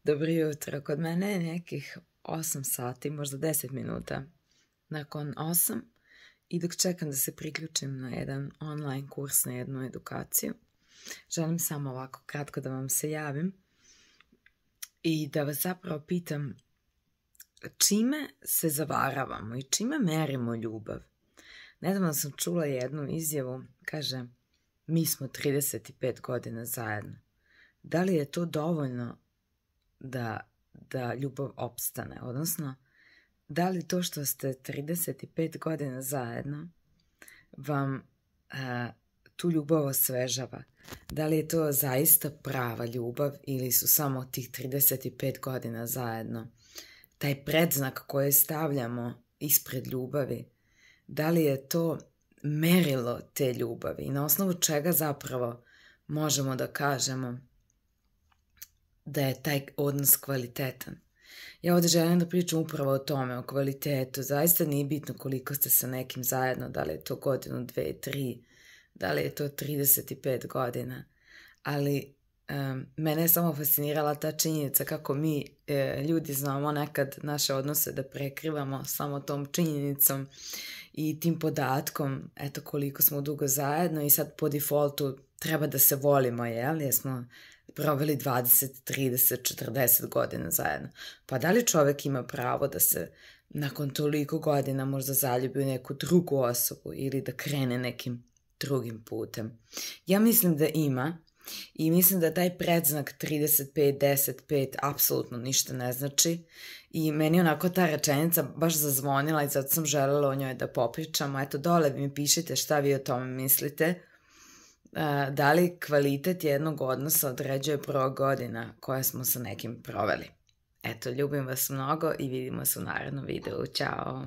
Dobro jutro, kod mene je nekih 8 sati, možda 10 minuta nakon 8 i dok čekam da se priključim na jedan online kurs, na jednu edukaciju, želim samo ovako kratko da vam se javim i da vas zapravo pitam čime se zavaravamo i čime merimo ljubav. Nedavno sam čula jednu izjavu, kaže, mi smo 35 godina zajedno. Da li je to dovoljno da ljubav opstane? Odnosno, da li to što ste 35 godina zajedno vam tu ljubav osvežava? Da li je to zaista prava ljubav ili su samo tih 35 godina zajedno taj predznak koji stavljamo ispred ljubavi? Da li je to merilo te ljubavi i na osnovu čega zapravo možemo da kažemo da je taj odnos kvalitetan? Ja ovdje želim da pričam upravo o tome, o kvalitetu. Zaista nije bitno koliko ste sa nekim zajedno, da li je to godinu, 2, 3, da li je to 35 godina, ali mene je samo fascinirala ta činjenica kako mi ljudi znamo nekad naše odnose da prekrivamo samo tom činjenicom i tim podatkom, eto koliko smo dugo zajedno i sad po defaultu treba da se volimo, jer smo proveli 20, 30, 40 godina zajedno. Pa da li čovjek ima pravo da se nakon toliko godina možda zaljubi u neku drugu osobu ili da krene nekim drugim putem? Ja mislim da ima i mislim da taj predznak 35, 10, 5 apsolutno ništa ne znači i meni onako ta rečenica baš zazvonila i zato sam želela o njoj da popričamo. Eto, dole mi pišite šta vi o tome mislite. Da li kvalitet jednog odnosa određuje broj godina koje smo sa nekim proveli? Eto, ljubim vas mnogo i vidimo se u narednom videu. Ćao!